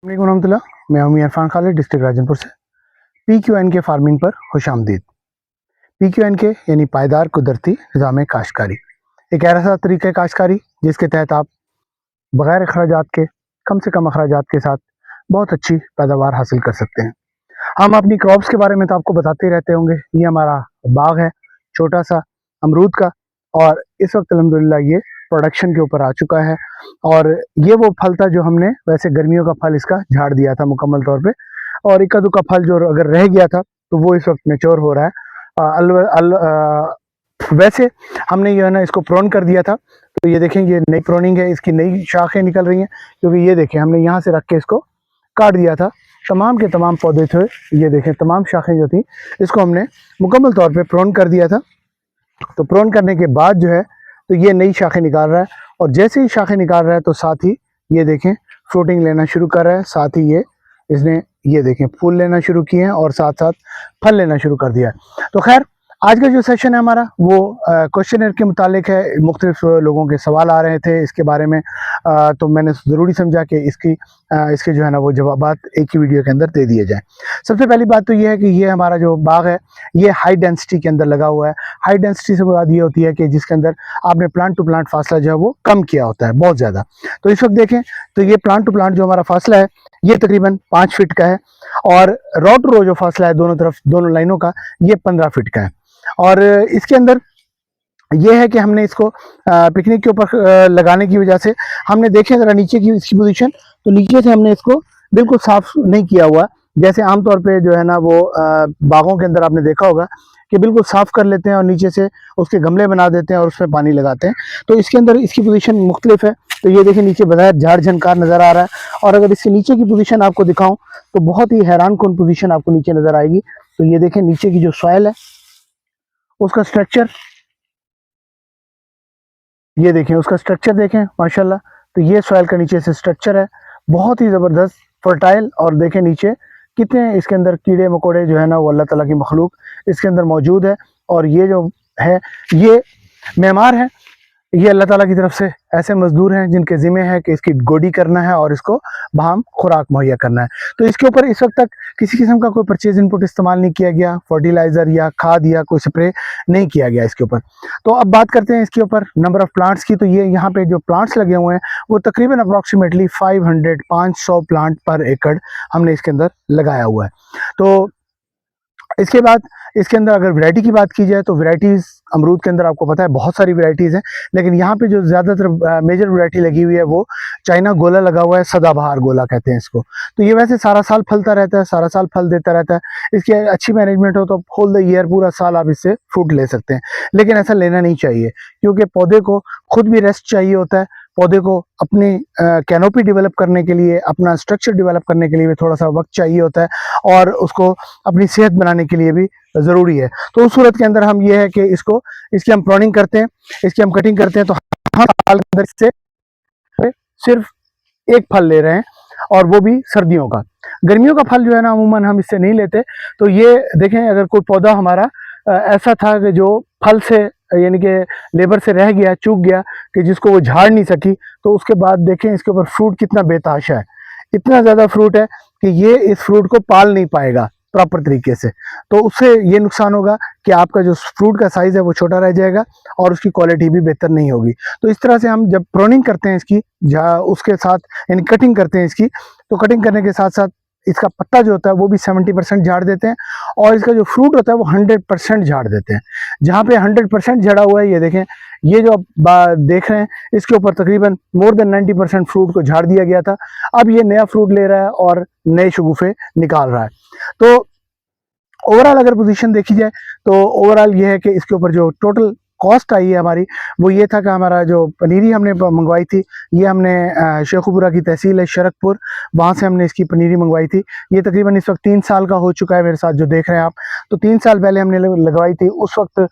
वालेकुम रहमतुल्लाह। मैं हूं इरफान खालिद, डिस्ट्रिक्ट राजनपुर से। PQN के फार्मिंग पर खुशामदीद। PQN के यानी पायदार कुदरती निज़ाम काश्तकारी एक ऐसा तरीका है काश्तकारी जिसके तहत आप बगैर अखराजात के, कम से कम अखराजात के साथ बहुत अच्छी पैदावार हासिल कर सकते हैं। हम अपनी क्रॉप्स के बारे में तो आपको बताते ही रहते होंगे। ये हमारा बाग है छोटा सा अमरूद का, और इस वक्त अल्हम्दुलिल्लाह ये प्रोडक्शन के ऊपर आ चुका है। और ये वो फल था जो हमने वैसे गर्मियों का फल इसका झाड़ दिया था मुकम्मल तौर पे, और इक्का दुक्का फल जो अगर रह गया था तो वो इस वक्त मैच्योर हो रहा है। वैसे हमने जो है ना इसको प्रोन कर दिया था, तो ये देखें ये नई प्रोनिंग है, इसकी नई शाखें निकल रही हैं, क्योंकि ये देखें हमने यहाँ से रख के इसको काट दिया था। तमाम के तमाम पौधे थे, ये देखें तमाम शाखें जो थी इसको हमने मुकम्मल तौर पे प्रोन कर दिया था। तो प्रोन करने के बाद जो है तो ये नई शाखें निकाल रहा है, और जैसे ही शाखें निकाल रहा है तो साथ ही ये देखें फ्रूटिंग लेना शुरू कर रहा है। साथ ही इसने ये देखें फूल लेना शुरू किए हैं और साथ साथ फल लेना शुरू कर दिया है। तो खैर आज का जो सेशन है हमारा वो क्वेश्चनर के मुतालिक है। मुख्तलिफ लोगों के सवाल आ रहे थे इसके बारे में, तो मैंने ज़रूरी समझा कि इसके जो है ना वो जवाबात एक ही वीडियो के अंदर दे दिए जाएं। सबसे पहली बात तो ये है कि ये हमारा जो बाग है ये हाई डेंसिटी के अंदर लगा हुआ है। हाई डेंसिटी से मुराद ये होती है कि जिसके अंदर आपने प्लांट टू प्लांट फासला जो है वो कम किया होता है बहुत ज़्यादा। तो इस वक्त देखें तो ये प्लांट टू प्लांट जो हमारा फासला है ये तकरीबन 5 फीट का है, और रो टू रो जो फासला है दोनों तरफ दोनों लाइनों का ये 15 फीट का है। और इसके अंदर ये है कि हमने इसको पिकनिक के ऊपर लगाने की वजह से हमने देखे ज़रा नीचे की इसकी पोजीशन, तो नीचे से हमने इसको बिल्कुल साफ नहीं किया हुआ। जैसे आमतौर पे जो है ना वो बागों के अंदर आपने देखा होगा कि बिल्कुल साफ कर लेते हैं और नीचे से उसके गमले बना देते हैं और उसमें पानी लगाते हैं। तो इसके अंदर इसकी पोजीशन मुख्तलिफ है। तो ये देखिए नीचे बगैर झाड़ झनकार नज़र आ रहा है, और अगर इसके नीचे की पोजीशन आपको दिखाऊं तो बहुत ही हैरान कौन पोजीशन आपको नीचे नज़र आएगी। तो ये देखें नीचे की जो सॉइल है उसका स्ट्रक्चर, ये देखें उसका स्ट्रक्चर देखें माशाल्लाह। तो ये सॉइल का नीचे से स्ट्रक्चर है, बहुत ही ज़बरदस्त फर्टाइल। और देखें नीचे कितने इसके अंदर कीड़े मकोड़े जो है ना वो अल्लाह ताला की मखलूक इसके अंदर मौजूद है। और ये जो है ये मेहमान है, ये अल्लाह ताला की तरफ से ऐसे मजदूर हैं जिनके ज़िम्मे है कि इसकी गोडी करना है और इसको बहाम खुराक मुहैया करना है। तो इसके ऊपर इस वक्त तक किसी किस्म का कोई परचेज इनपुट इस्तेमाल नहीं किया गया, फर्टिलाइज़र या खाद या कोई स्प्रे नहीं किया गया इसके ऊपर। तो अब बात करते हैं इसके ऊपर नंबर ऑफ़ प्लांट्स की। तो ये यहाँ पे जो प्लांट्स लगे हुए हैं वो तकरीबन अप्रॉक्सीमेटली 500 प्लांट पर एकड़ हमने इसके अंदर लगाया हुआ है। तो इसके बाद इसके अंदर अगर वैरायटी की बात की जाए तो वैरायटीज़ अमरूद के अंदर आपको पता है बहुत सारी वैरायटीज़ हैं, लेकिन यहाँ पे जो ज़्यादातर मेजर वैरायटी लगी हुई है वो चाइना गोला लगा हुआ है, सदाबहार गोला कहते हैं इसको। तो ये वैसे सारा साल फलता रहता है, सारा साल फल देता रहता है। इसकी अच्छी मैनेजमेंट हो तो होल द ईयर पूरा साल आप इससे फ्रूट ले सकते हैं, लेकिन ऐसा लेना नहीं चाहिए क्योंकि पौधे को खुद भी रेस्ट चाहिए होता है। पौधे को अपनी कैनोपी डेवलप करने के लिए, अपना स्ट्रक्चर डेवलप करने के लिए भी थोड़ा सा वक्त चाहिए होता है, और उसको अपनी सेहत बनाने के लिए भी ज़रूरी है। तो उस सूरत के अंदर हम ये है कि इसकी हम प्रोनिंग करते हैं, इसकी हम कटिंग करते हैं। तो हम साल के अंदर इससे सिर्फ एक फल ले रहे हैं, और वो भी सर्दियों का। गर्मियों का फल जो है ना अमूमन हम इससे नहीं लेते। तो ये देखें अगर कोई पौधा हमारा ऐसा था कि जो फल से यानी कि लेबर से रह गया, चूक गया, कि जिसको वो झाड़ नहीं सकी, तो उसके बाद देखें इसके ऊपर फ्रूट कितना बेताशा है। इतना ज़्यादा फ्रूट है कि ये इस फ्रूट को पाल नहीं पाएगा प्रॉपर तरीके से। तो उससे ये नुकसान होगा कि आपका जो फ्रूट का साइज़ है वो छोटा रह जाएगा और उसकी क्वालिटी भी बेहतर नहीं होगी। तो इस तरह से हम जब प्रोनिंग करते हैं इसकी, उसके साथ यानी कटिंग करते हैं इसकी, तो कटिंग करने के साथ साथ इसका पत्ता जो होता है वो भी 70% झाड़ देते हैं, और इसका जो फ्रूट होता है वो 100% झाड़ देते हैं। जहाँ पे 100% झड़ा हुआ है ये देखें, ये जो आप देख रहे हैं इसके ऊपर तकरीबन मोर देन 90% फ्रूट को झाड़ दिया गया था। अब ये नया फ्रूट ले रहा है और नए शगुफे निकाल रहा है। तो ओवरऑल अगर पोजीशन देखी जाए तो ओवरऑल ये है कि इसके ऊपर जो टोटल कॉस्ट आई है हमारी वो ये था कि हमारा जो पनीरी हमने मंगवाई थी, ये हमने शेखुपुरा की तहसील है शरकपुर, वहाँ से हमने इसकी पनीरी मंगवाई थी। ये तकरीबन इस वक्त 3 साल का हो चुका है मेरे साथ जो देख रहे हैं आप। तो 3 साल पहले हमने लगवाई थी, उस वक्त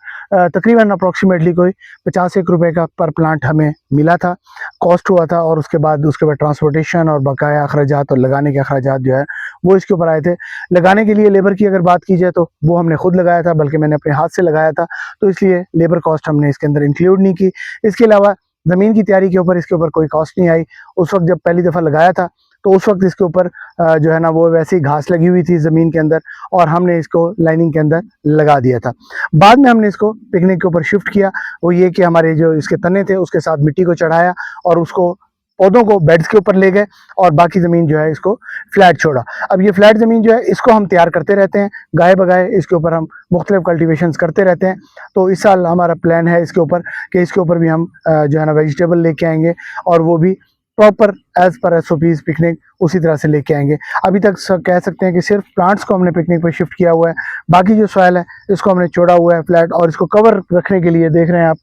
तकरीबन अप्रॉक्सीमेटली कोई 50 रुपये का पर प्लांट हमें मिला था, कॉस्ट हुआ था। और उसके बाद ट्रांसपोर्टेशन और बकाया अखराजात और लगाने के अखराजात जो है वो इसके ऊपर आए थे। लगाने के लिए लेबर की अगर बात की जाए तो वो हमने खुद लगाया था, बल्कि मैंने अपने हाथ से लगाया था, तो इसलिए लेबर कॉस्ट हमने इसके अंदर इंक्लूड नहीं की। इसके अलावा ज़मीन की तैयारी के ऊपर इसके ऊपर कोई कॉस्ट नहीं आई। उस वक्त जब पहली दफ़ा लगाया था तो उस वक्त इसके ऊपर जो है ना वो वैसे ही घास लगी हुई थी ज़मीन के अंदर, और हमने इसको लाइनिंग के अंदर लगा दिया था। बाद में हमने इसको पिकनिक के ऊपर शिफ्ट किया, वो ये कि हमारे जो इसके तने थे उसके साथ मिट्टी को चढ़ाया और उसको पौधों को बेड्स के ऊपर ले गए, और बाकी ज़मीन जो है इसको फ्लैट छोड़ा। अब ये फ्लैट ज़मीन जो है इसको हम तैयार करते रहते हैं, गाये बगाए इसके ऊपर हम मुख्तलिफ कल्टिवेशंस करते रहते हैं। तो इस साल हमारा प्लान है इसके ऊपर कि इसके ऊपर भी हम जो है ना वेजिटेबल लेके आएंगे, और वो भी proper as per SOPs picnic उसी तरह से लेके आएंगे। अभी तक कह सकते हैं कि सिर्फ प्लांट्स को हमने पिकनिक पर शिफ्ट किया हुआ है, बाकी जो सॉइल है इसको हमने छोड़ा हुआ है फ्लैट, और इसको कवर रखने के लिए देख रहे हैं आप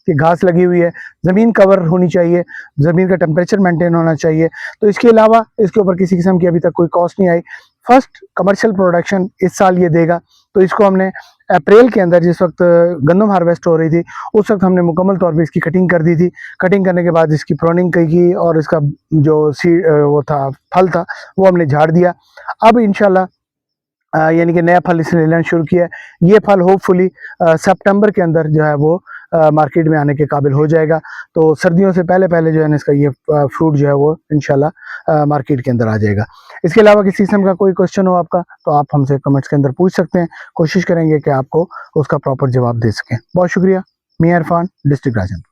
कि घास लगी हुई है, ज़मीन कवर होनी चाहिए, ज़मीन का टेम्परेचर मेंटेन होना चाहिए। तो इसके अलावा इसके ऊपर किसी किस्म की अभी तक कोई कॉस्ट नहीं आई। फर्स्ट कमर्शियल प्रोडक्शन इस साल ये देगा, तो इसको हमने अप्रैल के अंदर, जिस वक्त गंदम हार्वेस्ट हो रही थी, उस वक्त हमने मुकम्मल तौर पे इसकी कटिंग कर दी थी। कटिंग करने के बाद इसकी प्रोनिंग की, और इसका जो सीड वो था, फल था, वो हमने झाड़ दिया। अब इंशाल्लाह यानी कि नया फल इसने लेना शुरू किया है। ये फल होपफुली सितंबर के अंदर जो है वो मार्केट में आने के काबिल हो जाएगा। तो सर्दियों से पहले पहले जो है ना इसका ये फ्रूट जो है वो इंशाल्लाह मार्केट के अंदर आ जाएगा। इसके अलावा किसी किस्म का कोई क्वेश्चन हो आपका तो आप हमसे कमेंट्स के अंदर पूछ सकते हैं, कोशिश करेंगे कि आपको उसका प्रॉपर जवाब दे सकें। बहुत शुक्रिया। मियां इरफान, डिस्ट्रिक्ट राजन।